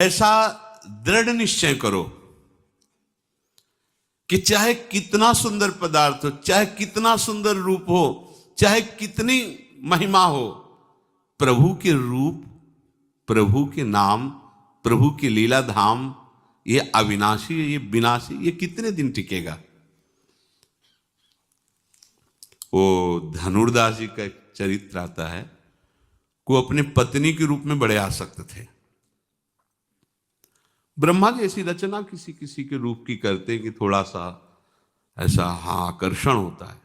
ऐसा दृढ़ निश्चय करो कि चाहे कितना सुंदर पदार्थ हो, चाहे कितना सुंदर रूप हो, चाहे कितनी महिमा हो, प्रभु के रूप, प्रभु के नाम, प्रभु की लीला धाम, ये अविनाशी, ये विनाशी, ये कितने दिन टिकेगा। वो धनुर्दास जी का चरित्र आता है, वो अपने पत्नी के रूप में बड़े आसक्त थे। ब्रह्मा जी ऐसी रचना किसी किसी के रूप की करते कि थोड़ा सा ऐसा आकर्षण होता है,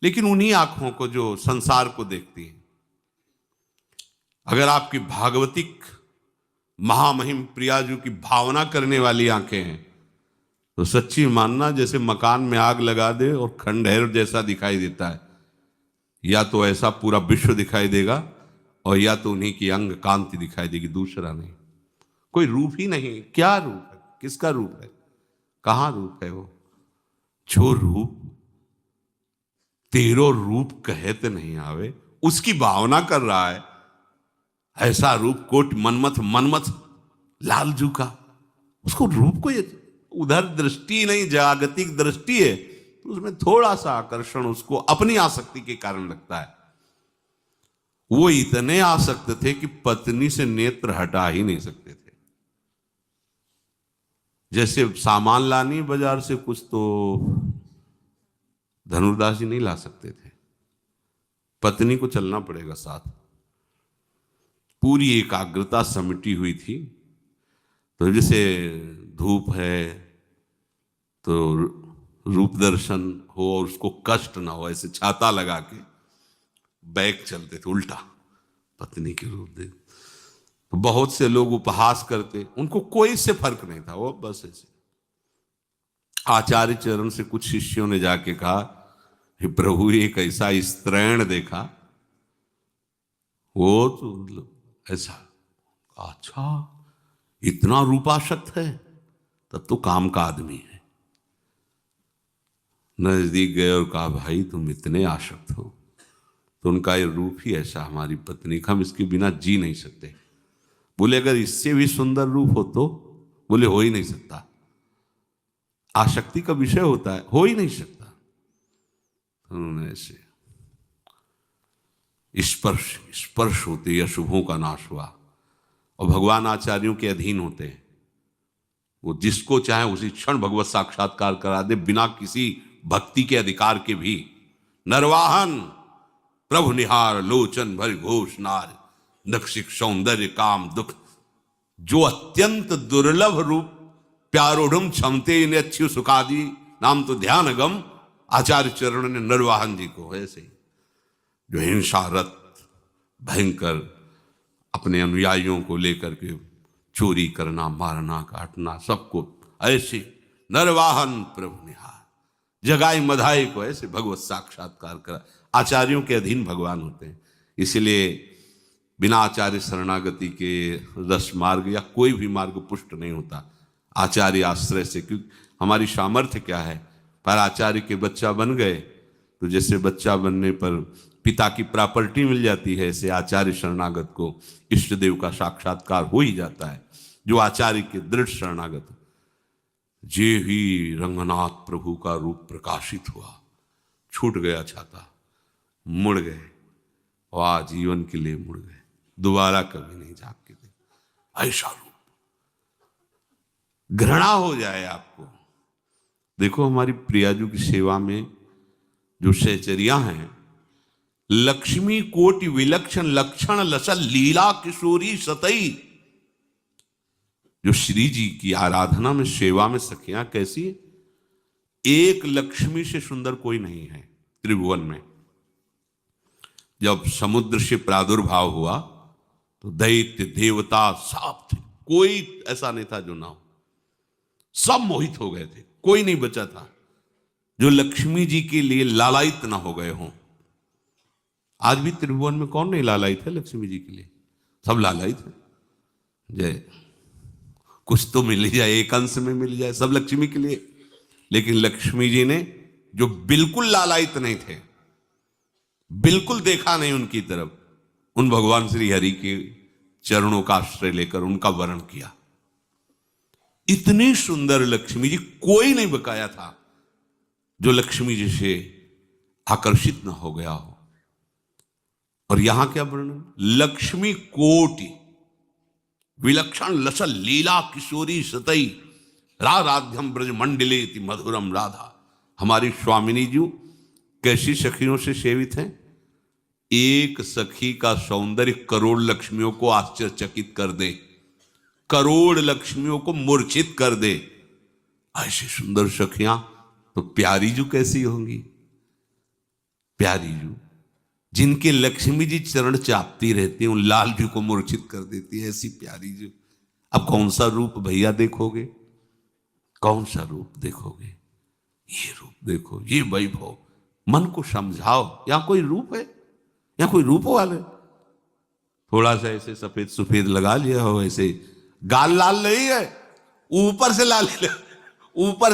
लेकिन उन्हीं आंखों को जो संसार को देखती है। अगर आपकी भागवतिक महामहिम प्रियाजू की भावना करने वाली आंखें हैं तो सच्ची मानना जैसे मकान में आग लगा दे और खंडहर जैसा दिखाई देता है, या तो ऐसा पूरा विश्व दिखाई देगा और या तो उन्हीं की अंग कांति दिखाई देगी, दूसरा नहीं। कोई रूप ही नहीं। क्या रूप है, किसका रूप है, कहां रूप है वो? जो रूप तेरो रूप कहते नहीं आवे, उसकी भावना कर रहा है। ऐसा रूप कोट मनमथ लालजू का, उसको रूप को ये उधर दृष्टि नहीं, जागतिक दृष्टि है, तो उसमें थोड़ा सा आकर्षण उसको अपनी आसक्ति के कारण लगता है। वो इतने आसक्त थे कि पत्नी से नेत्र हटा ही नहीं सकते थे। जैसे सामान लानी बाजार से कुछ, तो धनुर्दास जी नहीं ला सकते थे, पत्नी को चलना पड़ेगा साथ। पूरी एकाग्रता समिटी हुई थी। तो जैसे धूप है तो रूप दर्शन हो और उसको कष्ट ना हो, ऐसे छाता लगा के बैग चलते थे उल्टा, पत्नी के रूप दे। तो बहुत से लोग उपहास करते, उनको कोई से फर्क नहीं था, वो बस ऐसे। आचार्य चरण से कुछ शिष्यों ने जाके कहा, हे प्रभु एक ऐसा स्त्रैण देखा, वो तो ऐसा, अच्छा इतना रूपाशक्त है, तब तो काम का आदमी है। नजदीक गए और कहा, भाई तुम इतने आसक्त हो, तो उनका ये रूप ही ऐसा, हमारी पत्नी का, हम इसके बिना जी नहीं सकते। बोले अगर इससे भी सुंदर रूप हो तो? बोले हो ही नहीं सकता, आसक्ति का विषय होता है, हो ही नहीं सकता। उन्होंने ऐसे स्पर्श होते या शुभों का नाश हुआ, और भगवान आचार्यों के अधीन होते हैं। वो जिसको चाहे उसी क्षण भगवत साक्षात्कार करा दे, बिना किसी भक्ति के अधिकार के भी। नरवाहन प्रभु निहार लोचन भर घोष नार, नक्षिक सौंदर्य काम दुख, जो अत्यंत दुर्लभ रूप प्यारोढ़ क्षमते ने अच्छी सुखादि नाम तो ध्यान गम। आचार्य चरण ने नरवाहन जी को ऐसे ही, जो हिंसारत भयंकर अपने अनुयायियों को लेकर के चोरी करना, मारना, काटना, सबको ऐसे नरवाहन प्रभु निहार, जगाई मधाई को ऐसे भगवत साक्षात्कार करा। आचार्यों के अधीन भगवान होते हैं। इसलिए बिना आचार्य शरणागति के रस मार्ग या कोई भी मार्ग पुष्ट नहीं होता, आचार्य आश्रय से। क्योंकि हमारी सामर्थ्य क्या है, पर आचार्य के बच्चा बन गए तो जैसे बच्चा बनने पर पिता की प्रॉपर्टी मिल जाती है, ऐसे आचार्य शरणागत को इष्ट देव का साक्षात्कार हो ही जाता है। जो आचार्य के दृढ़ शरणागत, जे ही रंगनाथ प्रभु का रूप प्रकाशित हुआ, छूट गया छाता, मुड़ गए और आजीवन के लिए मुड़ गए, दोबारा कभी नहीं झांक के देख। ऐसा रूप घृणा हो जाए आपको। देखो हमारी प्रियाजू की सेवा में जो सहचरिया हैं, लक्ष्मी कोटि विलक्षण लक्षण लसल लीला किशोरी सतई। जो श्री जी की आराधना में, सेवा में सखियां कैसी है, एक लक्ष्मी से सुंदर कोई नहीं है त्रिभुवन में। जब समुद्र से प्रादुर्भाव हुआ तो दैत्य देवता सब थे, कोई ऐसा नहीं था जो ना हो, सब मोहित हो गए थे, कोई नहीं बचा था जो लक्ष्मी जी के लिए लालायित ना हो गए हों। आज भी त्रिभुवन में कौन नहीं लालायित है लक्ष्मी जी के लिए? सब लालायित है। जय कुछ तो मिल जाए, एक अंश में मिल जाए, सब लक्ष्मी के लिए। लेकिन लक्ष्मी जी ने जो बिल्कुल लालायित नहीं थे, बिल्कुल देखा नहीं उनकी तरफ, उन भगवान श्री हरि के चरणों का आश्रय लेकर उनका वर्ण किया। इतनी सुंदर लक्ष्मी जी, कोई नहीं बकाया था जो लक्ष्मी जी से आकर्षित न हो गया हो। और यहां क्या वर्णन, लक्ष्मी कोटि विलक्षण लसल लीला किशोरी सतई राधाध्यम ब्रज मंडले मधुरम राधा। हमारी स्वामिनी जी कैसी सखियों से सेवित हैं? एक सखी का सौंदर्य करोड़ लक्ष्मियों को आश्चर्यचकित कर दे, करोड़ लक्ष्मियों को मूर्छित कर दे। ऐसी सुंदर सखियां तो प्यारी जू कैसी होंगी? प्यारी जू जिनके लक्ष्मी जी चरण चापती रहती हैं, उन लाल जी को मूर्छित कर देती है, ऐसी प्यारी जू। अब कौन सा रूप भैया देखोगे? कौन सा रूप देखोगे? ये रूप देखो, ये वैभव। मन को समझाओ, यहां कोई रूप है? यहां कोई रूप वाले? थोड़ा सा ऐसे सफेद सफेद लगा लिया हो, ऐसे गाल लाल नहीं है, ऊपर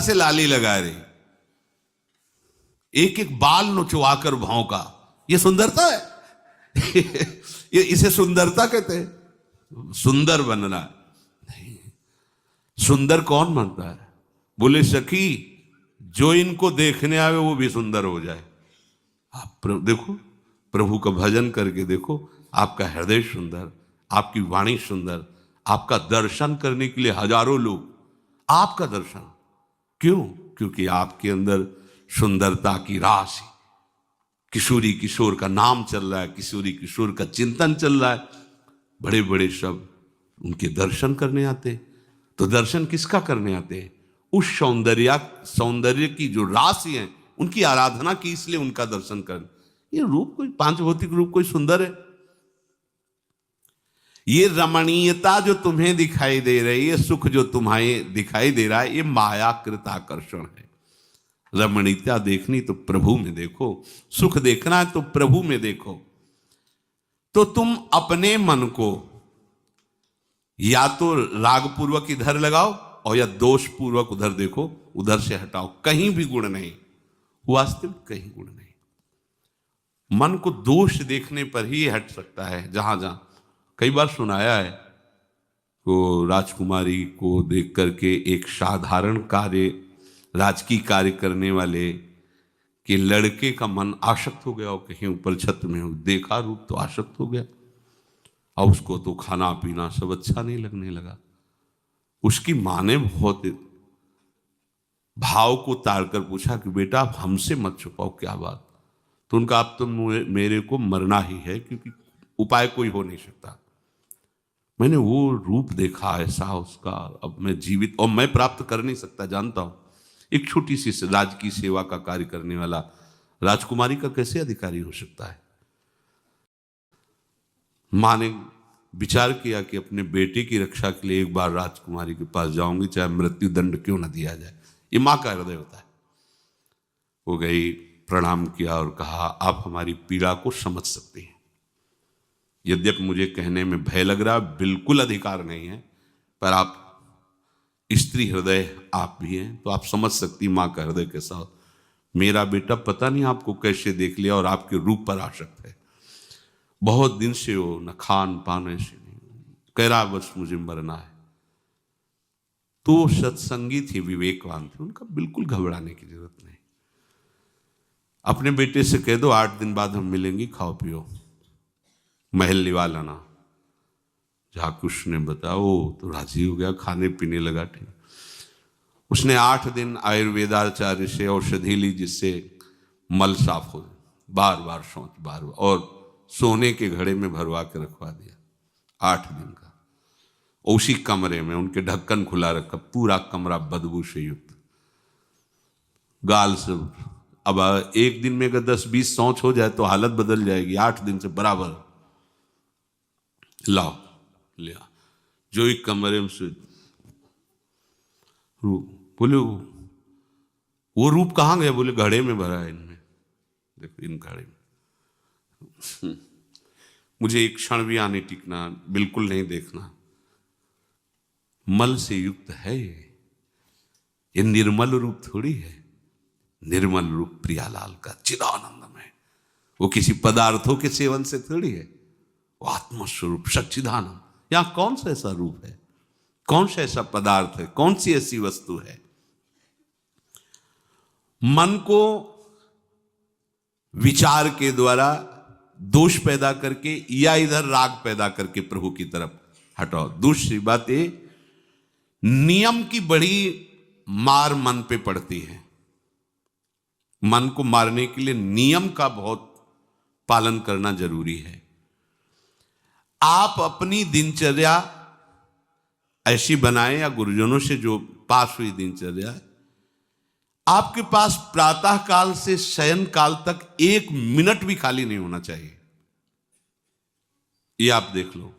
से लाली लगा रही, एक एक बाल नोचवाकर भौंका, ये सुंदरता है? ये इसे सुंदरता कहते हैं? सुंदर बनना नहीं। सुंदर कौन बनता है? बोले सखी, जो इनको देखने आवे वो भी सुंदर हो जाए। आप देखो, प्रभु का भजन करके देखो, आपका हृदय सुंदर, आपकी वाणी सुंदर, आपका दर्शन करने के लिए हजारों लोग, आपका दर्शन क्यों? क्योंकि आपके अंदर सुंदरता की राशि, किशोरी किशोर का नाम चल रहा है, किशोरी किशोर का चिंतन चल रहा है, बड़े बड़े सब उनके दर्शन करने आते। तो दर्शन किसका करने आते हैं? उस सौंदर्य की जो राशि है, उनकी आराधना की, इसलिए उनका दर्शन कर। ये रूप कोई पांच भौतिक रूप कोई सुंदर है? ये रमणीयता जो तुम्हें दिखाई दे रही है, सुख जो तुम्हें दिखाई दे रहा है, ये मायाकृत आकर्षण है। रमणीयता देखनी तो प्रभु में देखो, सुख देखना है तो प्रभु में देखो। तो तुम अपने मन को या तो रागपूर्वक इधर लगाओ और या दोष पूर्वक उधर देखो, उधर से हटाओ, कहीं भी गुण नहीं, वास्तविक कहीं गुण नहीं। मन को दोष देखने पर ही हट सकता है। जहां जहां कई बार सुनाया है, तो राजकुमारी को देख करके एक साधारण कार्य, राजकीय कार्य करने वाले के लड़के का मन आसक्त हो गया, और कहीं ऊपर छत में हो, देखा रूप तो आसक्त हो गया, और उसको तो खाना पीना सब अच्छा नहीं लगने लगा। उसकी माँ ने बहुत भाव को ताड़कर पूछा कि बेटा आप हमसे मत छुपाओ, क्या बात? तो उनका, आप तो मेरे को मरना ही है, क्योंकि उपाय कोई हो नहीं सकता। मैंने वो रूप देखा ऐसा उसका, अब मैं जीवित और मैं प्राप्त कर नहीं सकता, जानता हूं। एक छोटी सी राजकीय सेवा का कार्य करने वाला राजकुमारी का कैसे अधिकारी हो सकता है? माँ ने विचार किया कि अपने बेटे की रक्षा के लिए एक बार राजकुमारी के पास जाऊंगी, चाहे मृत्यु दंड क्यों न दिया जाए। ये माँ का हृदय होता है। वो गई, प्रणाम किया और कहा, आप हमारी पीड़ा को समझ सकते हैं। यद्यपि मुझे कहने में भय लग रहा, बिल्कुल अधिकार नहीं है, पर आप स्त्री हृदय आप भी हैं, तो आप समझ सकती माँ का हृदय कैसा हो। मेरा बेटा पता नहीं आपको कैसे देख लिया और आपके रूप पर आसक्त है। बहुत दिन से वो न खान पान ऐसे नहीं, कह रहा बस मुझे मरना है। तो सत्संगी थी, विवेकवान थे, उनका बिल्कुल घबराने की जरूरत नहीं। अपने बेटे से कह दो 8 दिन बाद हम मिलेंगे, खाओ पियो, महल लिवा लाना। जाकुश ने बताओ, तो राजी हो गया, खाने पीने लगा। ठीक, उसने 8 दिन आयुर्वेदाचार्य से औषधि ली, जिससे मल साफ हो, बार बार शौच, बार बार, और सोने के घड़े में भरवा के रखवा दिया 8 दिन का। उसी कमरे में उनके ढक्कन खुला रखा, पूरा कमरा बदबू से युक्त, गाल से। अब एक दिन में अगर 10-20 शौच हो जाए तो हालत बदल जाएगी। 8 दिन से बराबर लाओ लिया, जो एक कमरे में से बोले वो रूप कहाँ गया? बोले घड़े में भरा है इनमें, देखो इन घड़े में। मुझे एक क्षण भी आने टिकना, बिल्कुल नहीं देखना। मल से युक्त है ये निर्मल रूप थोड़ी है। निर्मल रूप प्रियालाल का चिदानंदम है, वो किसी पदार्थों के सेवन से थोड़ी है, वो आत्मस्वरूप सच्चिदानंद। यहां कौन सा ऐसा रूप है? कौन सा ऐसा पदार्थ है, कौन सी ऐसी वस्तु है? मन को विचार के द्वारा दोष पैदा करके या इधर राग पैदा करके प्रभु की तरफ हटाओ। दूसरी बात ये, नियम की बड़ी मार मन पे पड़ती है। मन को मारने के लिए नियम का बहुत पालन करना जरूरी है। आप अपनी दिनचर्या ऐसी बनाएं, या गुरुजनों से जो पास हुई दिनचर्या, आपके पास प्रातः काल से शयन काल तक 1 मिनट भी खाली नहीं होना चाहिए। ये आप देख लो,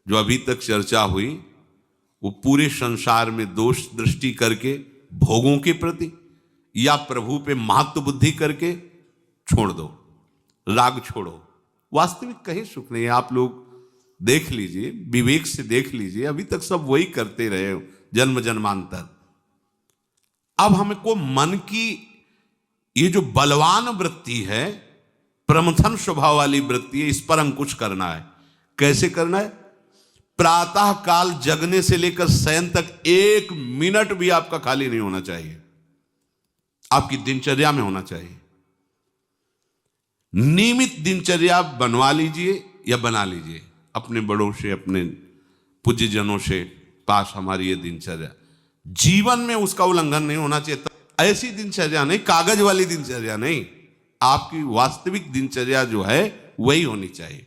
जो अभी तक चर्चा हुई वो पूरे संसार में दोष दृष्टि करके भोगों के प्रति या प्रभु पे महत्व बुद्धि करके छोड़ दो, राग छोड़ो। वास्तविक कहीं सुख नहीं है। आप लोग देख लीजिए, विवेक से देख लीजिए, अभी तक सब वही करते रहे हो जन्म जन्मांतर। अब हमको मन की ये जो बलवान वृत्ति है, प्रमथन स्वभाव वाली वृत्ति है, इस पर अंकुश करना है। कैसे करना है? प्रातः काल जगने से लेकर शयन तक 1 मिनट भी आपका खाली नहीं होना चाहिए, आपकी दिनचर्या में होना चाहिए। नियमित दिनचर्या बनवा लीजिए या बना लीजिए अपने बड़ों से, अपने पूज्यजनों से पास हमारी ये दिनचर्या, जीवन में उसका उल्लंघन नहीं होना चाहिए। ऐसी दिनचर्या नहीं, कागज वाली दिनचर्या नहीं, आपकी वास्तविक दिनचर्या जो है वही होनी चाहिए।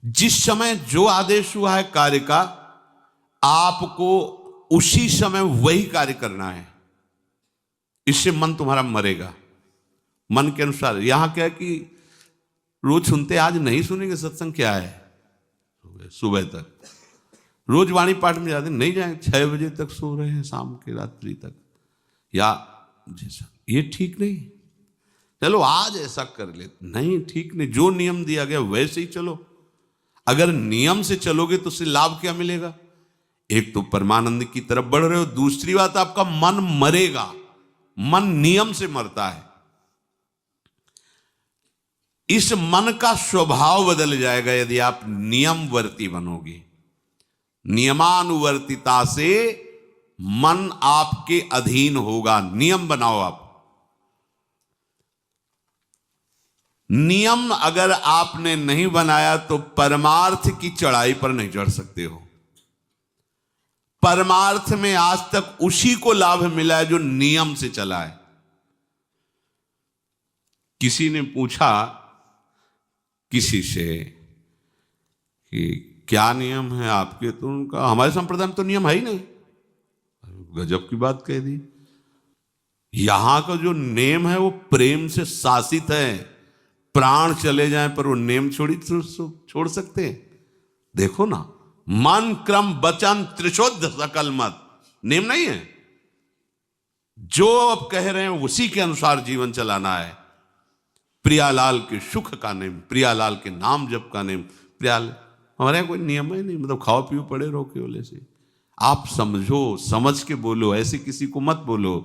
जिस समय जो आदेश हुआ है कार्य का, आपको उसी समय वही कार्य करना है। इससे मन तुम्हारा मरेगा, मन के अनुसार। यहां क्या है कि रोज सुनते, आज नहीं सुनेंगे सत्संग, क्या है सुबह तक रोज वाणी पाठ में जाते, नहीं जाएंगे, 6 बजे तक सो रहे हैं, शाम के रात्रि तक, या जैसा, ये ठीक नहीं। चलो आज ऐसा कर ले, नहीं ठीक नहीं, जो नियम दिया गया वैसे ही चलो। अगर नियम से चलोगे तो उससे लाभ क्या मिलेगा? एक तो परमानंद की तरफ बढ़ रहे हो, दूसरी बात आपका मन मरेगा। मन नियम से मरता है। इस मन का स्वभाव बदल जाएगा यदि आप नियमवर्ती बनोगे। नियमानुवर्तिता से मन आपके अधीन होगा। नियम बनाओ आप। नियम अगर आपने नहीं बनाया तो परमार्थ की चढ़ाई पर नहीं चढ़ सकते हो। परमार्थ में आज तक उसी को लाभ मिला है जो नियम से चला है। किसी ने पूछा किसी से कि क्या नियम है आपके, तो उनका हमारे संप्रदाय में तो नियम है ही नहीं। गजब की बात कह दी। यहां का जो नेम है वो प्रेम से शासित है। प्राण चले जाएं पर वो नेम छोड़ सकते हैं? देखो ना, मन क्रम वचन त्रिशुद्ध सकल मत, नेम नहीं है। जो अब कह रहे हैं उसी के अनुसार जीवन चलाना है। प्रियालाल के सुख का नेम, प्रियालाल के नाम जप का नेम। प्रियाल हमारे यहाँ कोई नियम है नहीं, मतलब खाओ पियो पड़े रहो केवल ऐसे। आप समझो, समझ के बोलो, ऐसे किसी को मत बोलो।